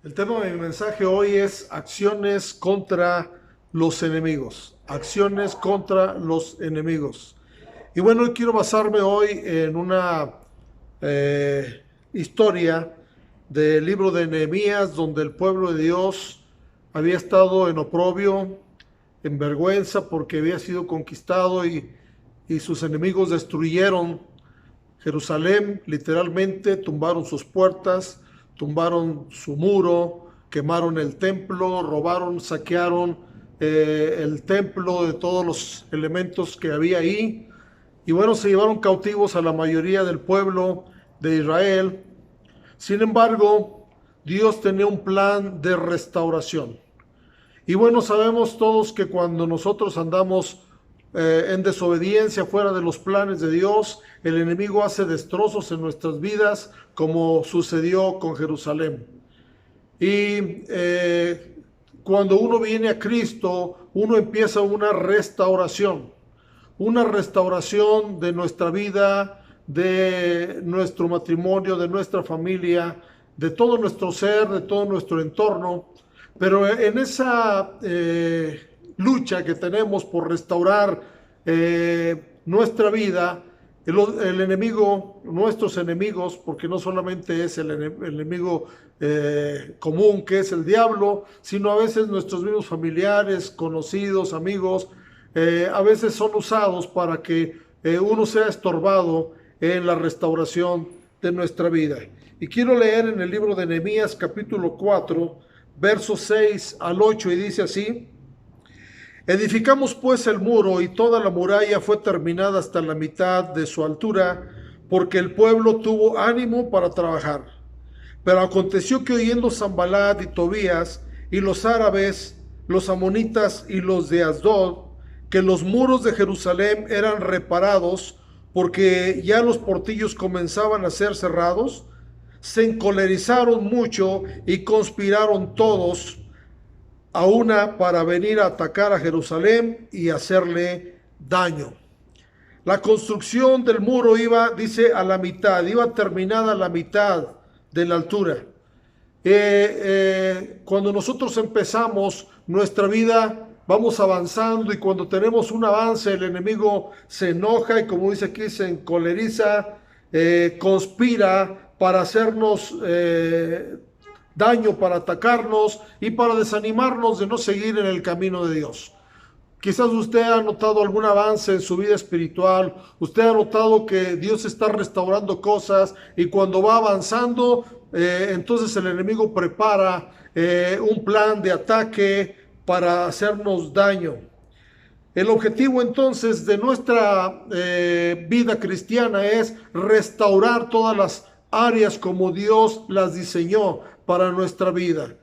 El tema de mi mensaje hoy es acciones contra los enemigos. Acciones contra los enemigos. Y bueno, quiero basarme hoy en una historia del libro de Nehemías, donde el pueblo de Dios había estado en oprobio, en vergüenza, porque había sido conquistado y sus enemigos destruyeron Jerusalén, literalmente tumbaron sus puertas, tumbaron su muro, quemaron el templo, robaron, saquearon el templo de todos los elementos que había ahí. Y bueno, se llevaron cautivos a la mayoría del pueblo de Israel. Sin embargo, Dios tenía un plan de restauración. Y bueno, sabemos todos que cuando nosotros andamos en desobediencia fuera de los planes de Dios, el enemigo hace destrozos en nuestras vidas, como sucedió con Jerusalén. Y cuando uno viene a Cristo, uno empieza una restauración de nuestra vida, de nuestro matrimonio, de nuestra familia, de todo nuestro ser, de todo nuestro entorno. Pero en esa lucha que tenemos por restaurar nuestra vida, el enemigo, nuestros enemigos, porque no solamente es el enemigo común que es el diablo, sino a veces nuestros mismos familiares, conocidos, amigos, a veces son usados para que uno sea estorbado en la restauración de nuestra vida. Y quiero leer en el libro de Nehemías capítulo 4, versos 6 al 8, y dice así: edificamos pues el muro, y toda la muralla fue terminada hasta la mitad de su altura, porque el pueblo tuvo ánimo para trabajar. Pero aconteció que oyendo Sanballat y Tobías y los árabes, los amonitas y los de Asdod, que los muros de Jerusalén eran reparados, porque ya los portillos comenzaban a ser cerrados, se encolerizaron mucho y conspiraron todos a una para venir a atacar a Jerusalén y hacerle daño. La construcción del muro iba, dice, a la mitad, iba terminada a la mitad de la altura. Cuando nosotros empezamos nuestra vida, vamos avanzando, y cuando tenemos un avance, el enemigo se enoja y, como dice aquí, se encoleriza, conspira para hacernos daño, para atacarnos y para desanimarnos de no seguir en el camino de Dios. Quizás usted ha notado algún avance en su vida espiritual, usted ha notado que Dios está restaurando cosas, y cuando va avanzando, entonces el enemigo prepara un plan de ataque para hacernos daño. El objetivo entonces de nuestra vida cristiana es restaurar todas las áreas como Dios las diseñó para nuestra vida.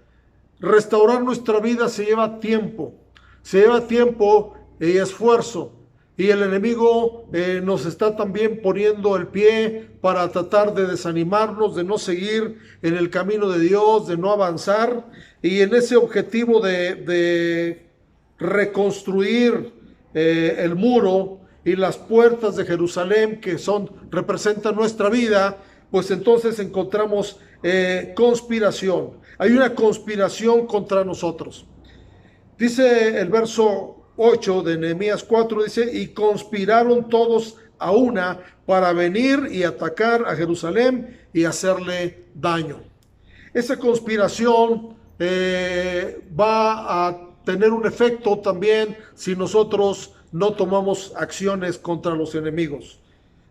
Restaurar nuestra vida se lleva tiempo y esfuerzo, y el enemigo nos está también poniendo el pie para tratar de desanimarnos, de no seguir en el camino de Dios, de no avanzar, y en ese objetivo de reconstruir el muro y las puertas de Jerusalén, que representan nuestra vida, pues entonces encontramos conspiración. Hay una conspiración contra nosotros. Dice el verso 8 de Nehemías 4, dice: y conspiraron todos a una para venir y atacar a Jerusalén y hacerle daño. Esa conspiración va a tener un efecto también si nosotros no tomamos acciones contra los enemigos.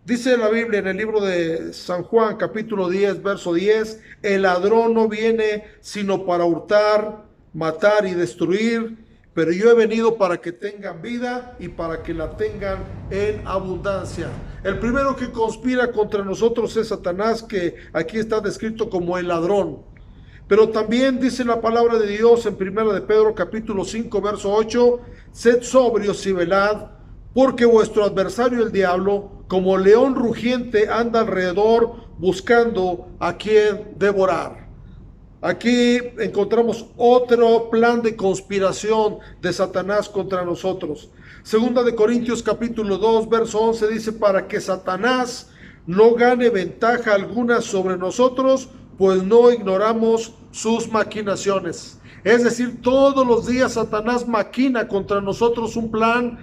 Dice la Biblia en el libro de San Juan, capítulo 10, verso 10: el ladrón no viene sino para hurtar, matar y destruir, pero yo he venido para que tengan vida y para que la tengan en abundancia. El primero que conspira contra nosotros es Satanás, que aquí está descrito como el ladrón. Pero también dice la palabra de Dios en 1 de Pedro capítulo 5, verso 8: sed sobrios y velad, porque vuestro adversario el diablo, como león rugiente, anda alrededor buscando a quien devorar. Aquí encontramos otro plan de conspiración de Satanás contra nosotros. Segunda de Corintios capítulo 2, verso 11 dice: para que Satanás no gane ventaja alguna sobre nosotros, pues no ignoramos sus maquinaciones. Es decir, todos los días Satanás maquina contra nosotros un plan,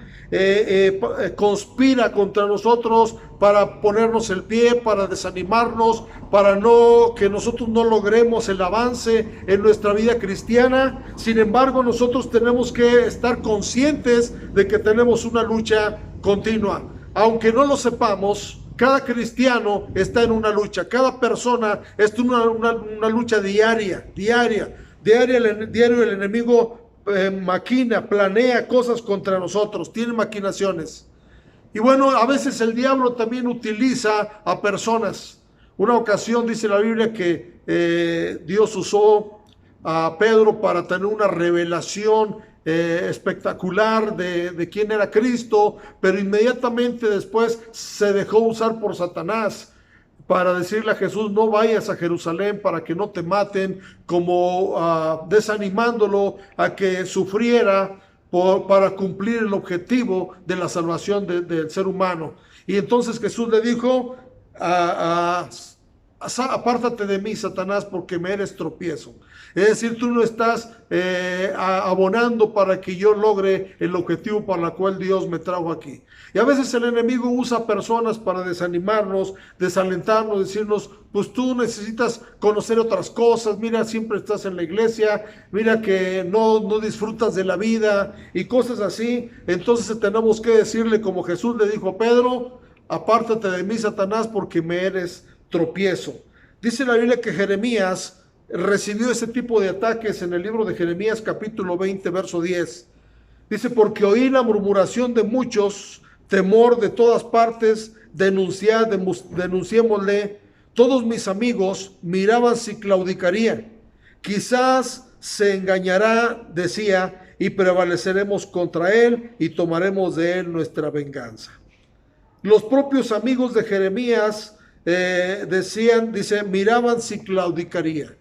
conspira contra nosotros para ponernos el pie, para desanimarnos, para que nosotros no logremos el avance en nuestra vida cristiana. Sin embargo, nosotros tenemos que estar conscientes de que tenemos una lucha continua. Aunque no lo sepamos, cada cristiano está en una lucha, cada persona está en una lucha diario el enemigo maquina, planea cosas contra nosotros, tiene maquinaciones. Y bueno, a veces el diablo también utiliza a personas. Una ocasión dice la Biblia que Dios usó a Pedro para tener una revelación espectacular de quién era Cristo, pero inmediatamente después se dejó usar por Satanás para decirle a Jesús: no vayas a Jerusalén para que no te maten, como desanimándolo a que sufriera para cumplir el objetivo de la salvación del ser humano. Y entonces Jesús le dijo: apártate de mí, Satanás, porque me eres tropiezo. Es decir, tú no estás abonando para que yo logre el objetivo para el cual Dios me trajo aquí. Y a veces el enemigo usa personas para desanimarnos, desalentarnos, decirnos: pues tú necesitas conocer otras cosas, mira, siempre estás en la iglesia, mira que no disfrutas de la vida y cosas así. Entonces tenemos que decirle, como Jesús le dijo a Pedro: apártate de mí, Satanás, porque me eres tropiezo. Dice la Biblia que Jeremías recibió ese tipo de ataques en el libro de Jeremías capítulo 20 verso 10. Dice: porque oí la murmuración de muchos, temor de todas partes, denunciémosle. Todos mis amigos miraban si claudicaría. Quizás se engañará, decía, y prevaleceremos contra él y tomaremos de él nuestra venganza. Los propios amigos de Jeremías miraban si claudicaría.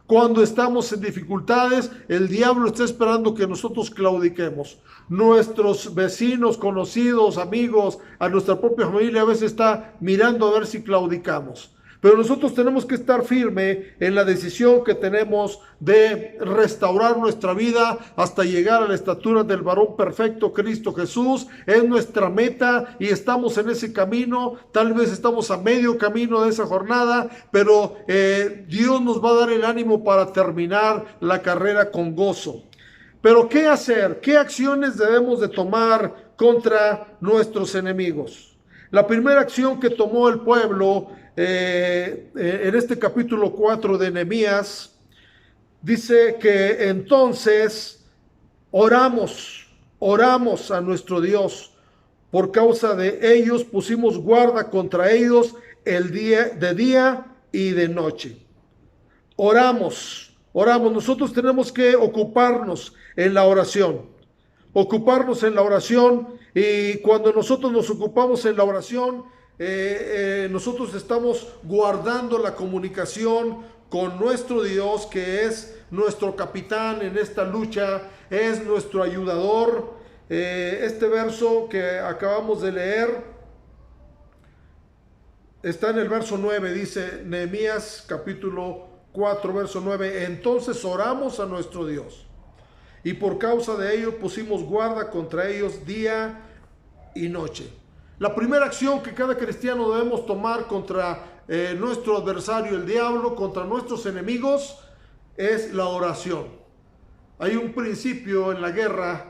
Cuando estamos en dificultades, el diablo está esperando que nosotros claudiquemos. Nuestros vecinos, conocidos, amigos, a nuestra propia familia a veces está mirando a ver si claudicamos. Pero nosotros tenemos que estar firme en la decisión que tenemos de restaurar nuestra vida hasta llegar a la estatura del varón perfecto, Cristo Jesús. Es nuestra meta y estamos en ese camino. Tal vez estamos a medio camino de esa jornada, pero Dios nos va a dar el ánimo para terminar la carrera con gozo. Pero ¿qué hacer? ¿Qué acciones debemos de tomar contra nuestros enemigos? La primera acción que tomó el pueblo en este capítulo 4 de Nehemías, dice que entonces oramos a nuestro Dios. Por causa de ellos pusimos guarda contra ellos de día y de noche. Oramos. Nosotros tenemos que ocuparnos en la oración. Y cuando nosotros nos ocupamos en la oración, nosotros estamos guardando la comunicación con nuestro Dios, que es nuestro capitán en esta lucha, es nuestro ayudador. Este verso que acabamos de leer está en el verso 9, dice Nehemías capítulo 4, verso 9: entonces oramos a nuestro Dios, y por causa de ellos pusimos guarda contra ellos día y noche. La primera acción que cada cristiano debemos tomar contra nuestro adversario, el diablo, contra nuestros enemigos, es la oración. Hay un principio en la guerra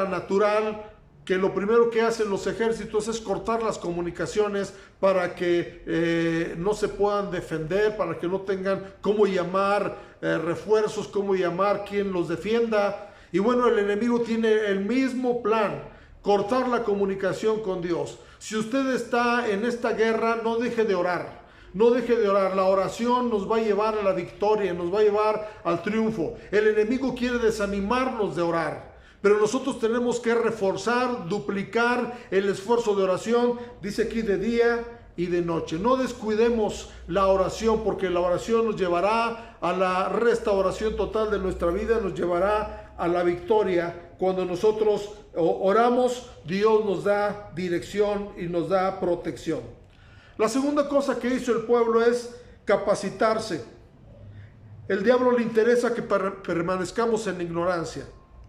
natural, que lo primero que hacen los ejércitos es cortar las comunicaciones para que no se puedan defender, para que no tengan cómo llamar refuerzos, cómo llamar quien los defienda. Y bueno, el enemigo tiene el mismo plan: cortar la comunicación con Dios. Si usted está en esta guerra, no deje de orar. La oración nos va a llevar a la victoria, nos va a llevar al triunfo. El enemigo quiere desanimarnos de orar, pero nosotros tenemos que reforzar, duplicar el esfuerzo de oración. Dice aquí de día y de noche. No descuidemos la oración, porque la oración nos llevará a la restauración total de nuestra vida, nos llevará a la victoria. Cuando nosotros oramos, Dios nos da dirección y nos da protección. La segunda cosa que hizo el pueblo es capacitarse. El diablo le interesa que permanezcamos en ignorancia.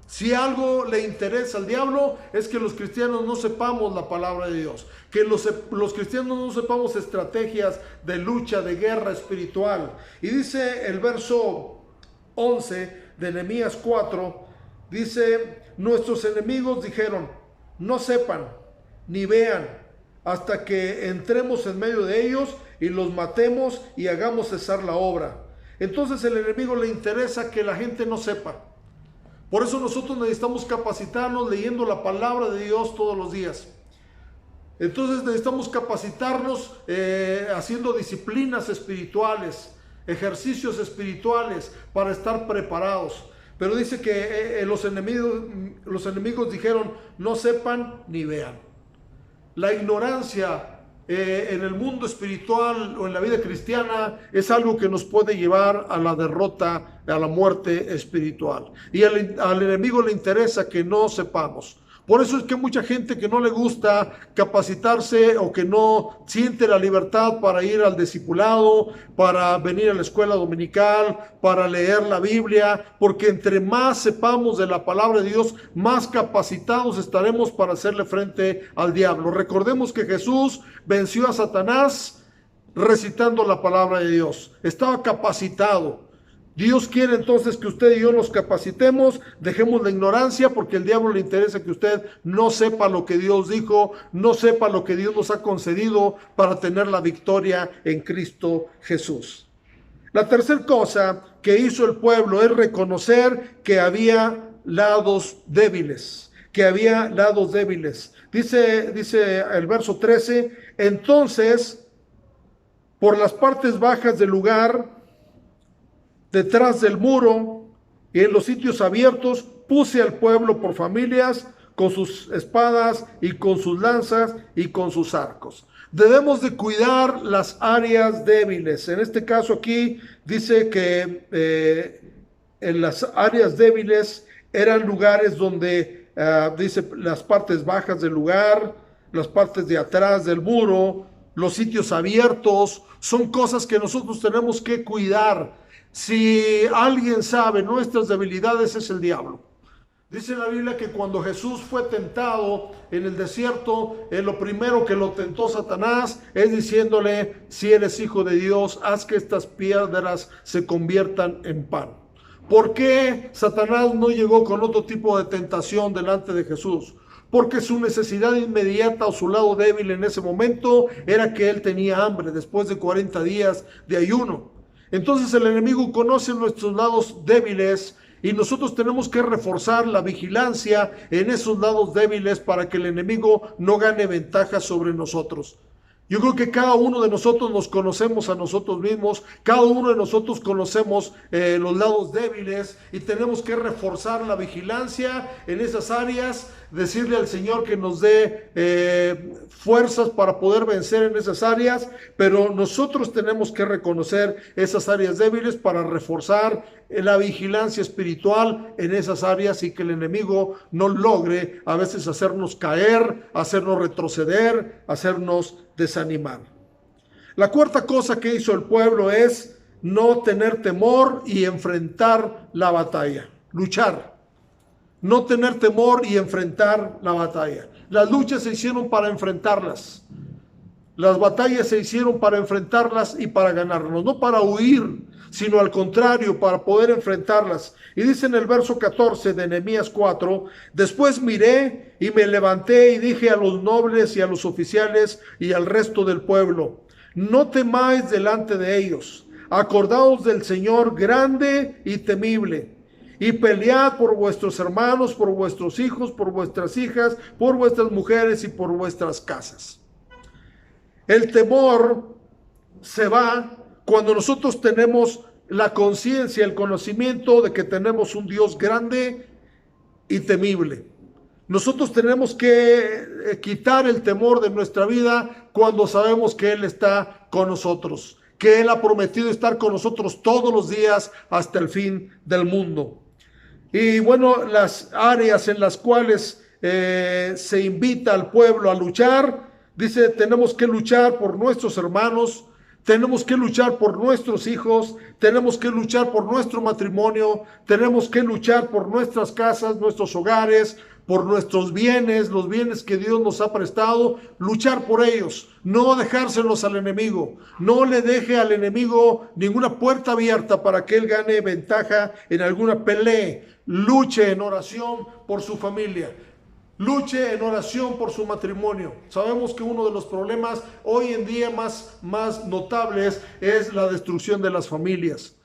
Si algo le interesa al diablo es que los cristianos no sepamos la palabra de Dios, que los cristianos no sepamos estrategias de lucha, de guerra espiritual. Y dice el verso 11 de Nehemías 4, dice, nuestros enemigos dijeron, no sepan ni vean hasta que entremos en medio de ellos y los matemos y hagamos cesar la obra. Entonces el enemigo le interesa que la gente no sepa. Por eso nosotros necesitamos capacitarnos leyendo la palabra de Dios todos los días. Entonces necesitamos capacitarnos haciendo disciplinas espirituales, ejercicios espirituales para estar preparados. Pero dice que los enemigos dijeron, no sepan ni vean. La ignorancia en el mundo espiritual o en la vida cristiana es algo que nos puede llevar a la derrota, a la muerte espiritual. Y al enemigo le interesa que no sepamos. Por eso es que mucha gente que no le gusta capacitarse o que no siente la libertad para ir al discipulado, para venir a la escuela dominical, para leer la Biblia, porque entre más sepamos de la palabra de Dios, más capacitados estaremos para hacerle frente al diablo. Recordemos que Jesús venció a Satanás recitando la palabra de Dios. Estaba capacitado. Dios quiere entonces que usted y yo nos capacitemos, dejemos la ignorancia, porque al diablo le interesa que usted no sepa lo que Dios dijo, no sepa lo que Dios nos ha concedido para tener la victoria en Cristo Jesús. La tercera cosa que hizo el pueblo es reconocer que había lados débiles, Dice el verso 13, entonces, por las partes bajas del lugar, detrás del muro y en los sitios abiertos, puse al pueblo por familias, con sus espadas y con sus lanzas y con sus arcos. Debemos de cuidar las áreas débiles. En este caso aquí dice que en las áreas débiles eran lugares donde, dice, las partes bajas del lugar, las partes de atrás del muro, los sitios abiertos, son cosas que nosotros tenemos que cuidar. Si alguien sabe nuestras debilidades, es el diablo. Dice la Biblia que cuando Jesús fue tentado en el desierto, lo primero que lo tentó Satanás es diciéndole, si eres hijo de Dios, haz que estas piedras se conviertan en pan. ¿Por qué Satanás no llegó con otro tipo de tentación delante de Jesús? Porque su necesidad inmediata o su lado débil en ese momento era que él tenía hambre después de 40 días de ayuno. Entonces el enemigo conoce nuestros lados débiles y nosotros tenemos que reforzar la vigilancia en esos lados débiles para que el enemigo no gane ventaja sobre nosotros. Yo creo que cada uno de nosotros nos conocemos a nosotros mismos, cada uno de nosotros conocemos los lados débiles y tenemos que reforzar la vigilancia en esas áreas, decirle al Señor que nos dé fuerzas para poder vencer en esas áreas, pero nosotros tenemos que reconocer esas áreas débiles para reforzar la vigilancia espiritual en esas áreas y que el enemigo no logre a veces hacernos caer, hacernos retroceder, hacernos desanimar. La cuarta cosa que hizo el pueblo es no tener temor y enfrentar la batalla, luchar. No tener temor y enfrentar la batalla. Las luchas se hicieron para enfrentarlas. Las batallas se hicieron para enfrentarlas y para ganarnos, no para huir, sino al contrario, para poder enfrentarlas. Y dice en el verso 14 de Nehemías 4, después miré y me levanté y dije a los nobles y a los oficiales y al resto del pueblo, no temáis delante de ellos, acordaos del Señor grande y temible, y pelead por vuestros hermanos, por vuestros hijos, por vuestras hijas, por vuestras mujeres y por vuestras casas. El temor se va cuando nosotros tenemos la conciencia, el conocimiento de que tenemos un Dios grande y temible. Nosotros tenemos que quitar el temor de nuestra vida cuando sabemos que Él está con nosotros, que Él ha prometido estar con nosotros todos los días hasta el fin del mundo. Y bueno, las áreas en las cuales se invita al pueblo a luchar, dice, tenemos que luchar por nuestros hermanos, Tenemos que luchar por nuestros hijos, tenemos que luchar por nuestro matrimonio, tenemos que luchar por nuestras casas, nuestros hogares, por nuestros bienes, los bienes que Dios nos ha prestado, luchar por ellos, no dejárselos al enemigo, no le deje al enemigo ninguna puerta abierta para que él gane ventaja en alguna pelea. Luche en oración por su familia. Luche en oración por su matrimonio. Sabemos que uno de los problemas hoy en día más notables es la destrucción de las familias.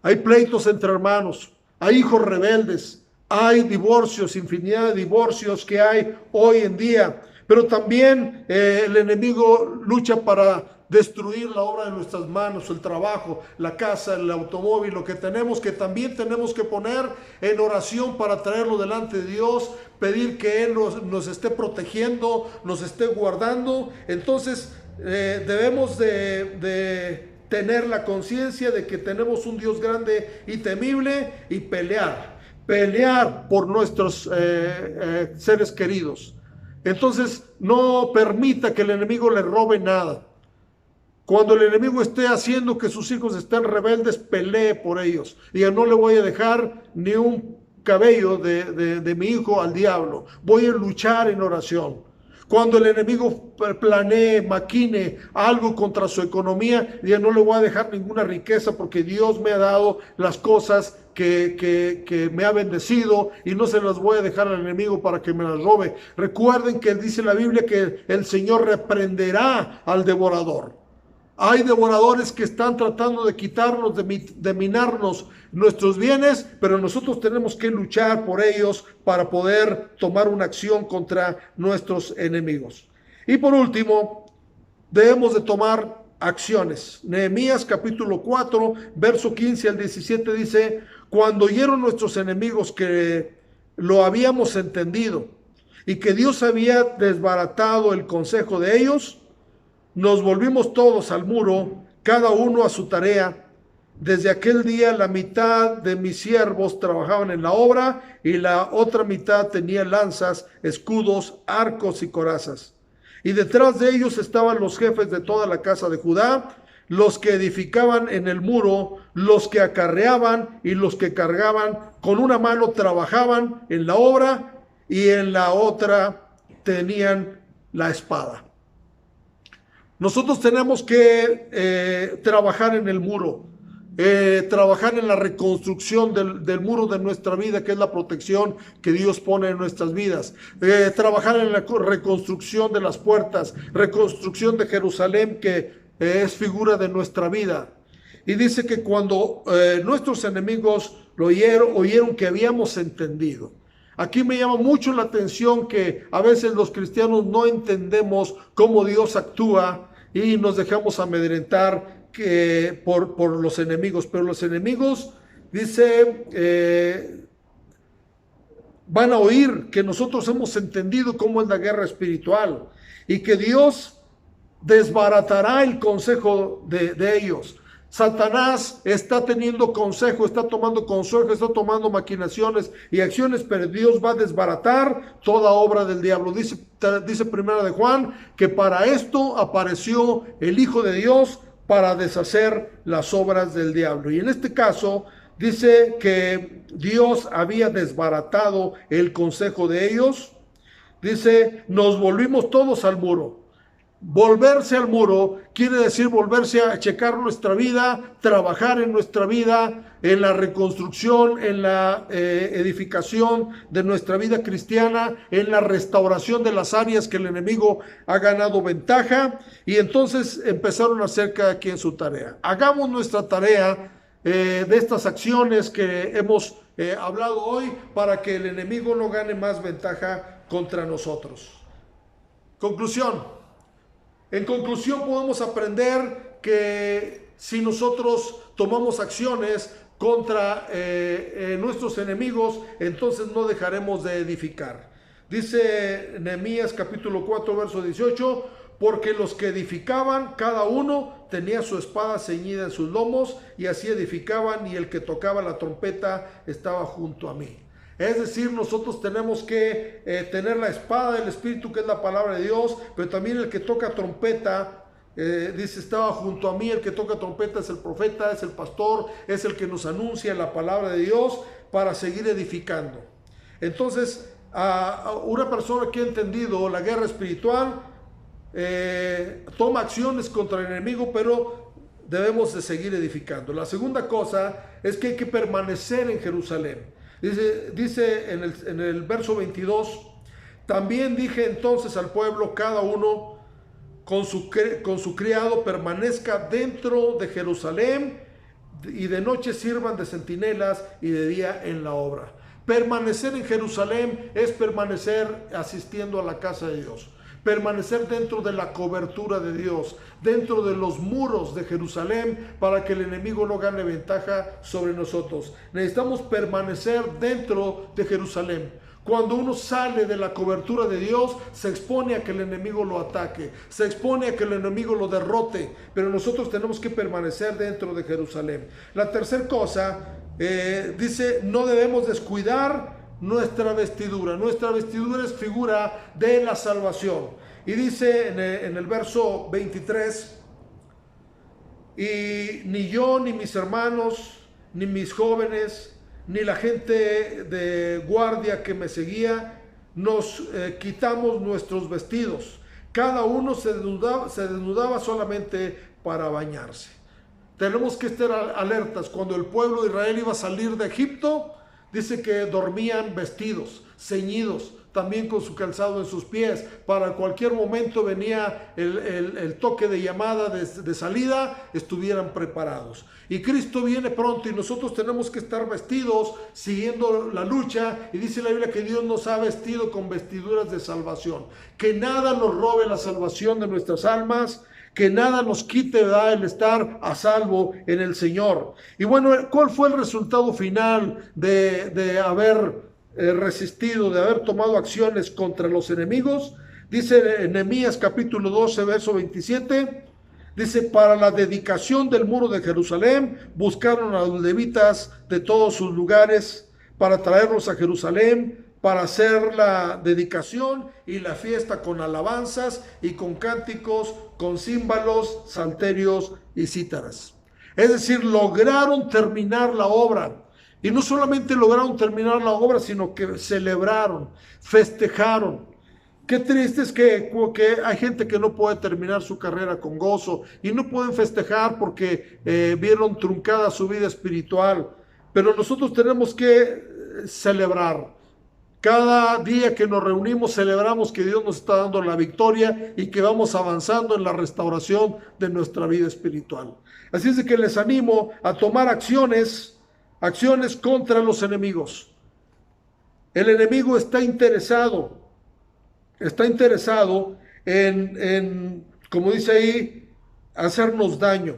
Hay pleitos entre hermanos, hay hijos rebeldes, hay divorcios, infinidad de divorcios que hay hoy en día. Pero también el enemigo lucha para destruir la obra de nuestras manos, el trabajo, la casa, el automóvil, lo que tenemos, que también tenemos que poner en oración para traerlo delante de Dios, pedir que Él nos esté protegiendo, nos esté guardando. Entonces debemos de tener la conciencia de que tenemos un Dios grande y temible y pelear por nuestros seres queridos. Entonces no permita que el enemigo le robe nada. Cuando el enemigo esté haciendo que sus hijos estén rebeldes, pelee por ellos. Diga, no le voy a dejar ni un cabello de mi hijo al diablo. Voy a luchar en oración. Cuando el enemigo planee, maquine algo contra su economía, diga, no le voy a dejar ninguna riqueza porque Dios me ha dado las cosas que me ha bendecido y no se las voy a dejar al enemigo para que me las robe. Recuerden que dice la Biblia que el Señor reprenderá al devorador. Hay devoradores que están tratando de quitarnos, de minarnos nuestros bienes, pero nosotros tenemos que luchar por ellos para poder tomar una acción contra nuestros enemigos. Y por último, debemos de tomar acciones. Nehemías capítulo 4, verso 15 al 17 dice, cuando oyeron nuestros enemigos que lo habíamos entendido y que Dios había desbaratado el consejo de ellos, nos volvimos todos al muro, cada uno a su tarea. Desde aquel día la mitad de mis siervos trabajaban en la obra y la otra mitad tenía lanzas, escudos, arcos y corazas. Y detrás de ellos estaban los jefes de toda la casa de Judá, los que edificaban en el muro, los que acarreaban y los que cargaban. Con una mano trabajaban en la obra y en la otra tenían la espada. Nosotros tenemos que trabajar en el muro, trabajar en la reconstrucción del muro de nuestra vida, que es la protección que Dios pone en nuestras vidas. Trabajar en la reconstrucción de las puertas, reconstrucción de Jerusalén, que es figura de nuestra vida. Y dice que cuando nuestros enemigos lo oyeron que habíamos entendido. Aquí me llama mucho la atención que a veces los cristianos no entendemos cómo Dios actúa y nos dejamos amedrentar por los enemigos. Pero los enemigos, dice, van a oír que nosotros hemos entendido cómo es la guerra espiritual y que Dios desbaratará el consejo de ellos. Satanás está teniendo consejo, está tomando consejo, está tomando maquinaciones y acciones, pero Dios va a desbaratar toda obra del diablo. Dice Primera de Juan que para esto apareció el Hijo de Dios, para deshacer las obras del diablo. Y en este caso dice que Dios había desbaratado el consejo de ellos. Dice, nos volvimos todos al muro. Volverse al muro quiere decir volverse a checar nuestra vida, trabajar en nuestra vida, en la reconstrucción, en la edificación de nuestra vida cristiana, en la restauración de las áreas que el enemigo ha ganado ventaja. Y entonces empezaron a hacer cada quien su tarea. Hagamos nuestra tarea de estas acciones que hemos hablado hoy para que el enemigo no gane más ventaja contra nosotros. Conclusión. En conclusión, podemos aprender que si nosotros tomamos acciones contra nuestros enemigos, entonces no dejaremos de edificar. Dice Nehemías capítulo 4, verso 18, porque los que edificaban, cada uno tenía su espada ceñida en sus lomos, y así edificaban, y el que tocaba la trompeta estaba junto a mí. Es decir, nosotros tenemos que tener la espada del Espíritu, que es la palabra de Dios, pero también el que toca trompeta Dice, estaba junto a mí, el que toca trompeta es el profeta, es el pastor, es el que nos anuncia la palabra de Dios para seguir edificando. Entonces, a una persona que ha entendido la guerra espiritual, toma acciones contra el enemigo, pero debemos de seguir edificando. La segunda cosa es que hay que permanecer en Jerusalén. Dice en el verso 22, también dije entonces al pueblo, cada uno con su criado permanezca dentro de Jerusalén, y de noche sirvan de centinelas y de día en la obra. Permanecer en Jerusalén es permanecer asistiendo a la casa de Dios, permanecer dentro de la cobertura de Dios, dentro de los muros de Jerusalén, para que el enemigo no gane ventaja sobre nosotros. Necesitamos permanecer dentro de Jerusalén. Cuando uno sale de la cobertura de Dios, se expone a que el enemigo lo ataque, se expone a que el enemigo lo derrote, pero nosotros tenemos que permanecer dentro de Jerusalén. La tercera cosa, dice, no debemos descuidar nuestra vestidura. Nuestra vestidura es figura de la salvación. Y dice en el verso 23, y ni yo, ni mis hermanos, ni mis jóvenes, ni la gente de guardia que me seguía, nos quitamos nuestros vestidos. Cada uno se desnudaba solamente para bañarse. Tenemos que estar alertas. Cuando el pueblo de Israel iba a salir de Egipto, dice que dormían vestidos, ceñidos, también con su calzado en sus pies. Para cualquier momento venía el toque de llamada de salida, estuvieran preparados. Y Cristo viene pronto y nosotros tenemos que estar vestidos siguiendo la lucha. Y dice la Biblia que Dios nos ha vestido con vestiduras de salvación. Que nada nos robe la salvación de nuestras almas, que nada nos quite, ¿verdad?, el estar a salvo en el Señor. Y bueno, ¿cuál fue el resultado final de haber resistido, de haber tomado acciones contra los enemigos? Dice en Nehemías capítulo 12, verso 27, dice, para la dedicación del muro de Jerusalén, buscaron a los levitas de todos sus lugares para traerlos a Jerusalén, para hacer la dedicación y la fiesta con alabanzas y con cánticos, con címbalos, salterios y cítaras. Es decir, lograron terminar la obra. Y no solamente lograron terminar la obra, sino que celebraron, festejaron. Qué triste es que hay gente que no puede terminar su carrera con gozo y no pueden festejar porque vieron truncada su vida espiritual. Pero nosotros tenemos que celebrar. Cada día que nos reunimos celebramos que Dios nos está dando la victoria y que vamos avanzando en la restauración de nuestra vida espiritual. Así es de que les animo a tomar acciones contra los enemigos. El enemigo está interesado en, como dice ahí, hacernos daño.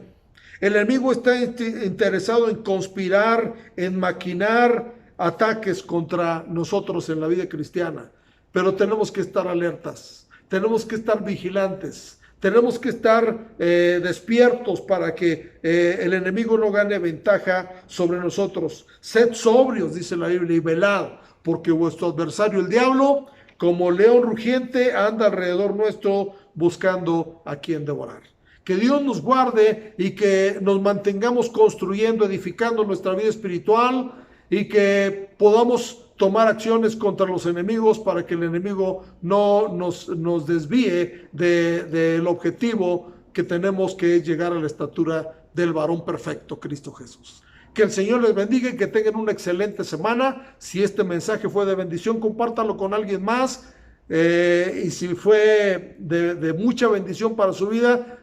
El enemigo está interesado en conspirar, en maquinar ataques contra nosotros en la vida cristiana, pero tenemos que estar alertas, tenemos que estar vigilantes, tenemos que estar despiertos para que el enemigo no gane ventaja sobre nosotros. Sed sobrios, dice la Biblia, y velad, porque vuestro adversario el diablo, como león rugiente, anda alrededor nuestro buscando a quien devorar. Que Dios nos guarde y que nos mantengamos construyendo, edificando nuestra vida espiritual, y que podamos tomar acciones contra los enemigos para que el enemigo no nos desvíe del objetivo que tenemos, que es llegar a la estatura del varón perfecto, Cristo Jesús. Que el Señor les bendiga y que tengan una excelente semana. Si este mensaje fue de bendición, compártalo con alguien más. Y si fue de mucha bendición para su vida,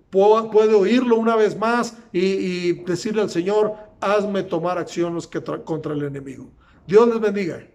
puede oírlo una vez más y decirle al Señor, hazme tomar acciones contra el enemigo. Dios les bendiga.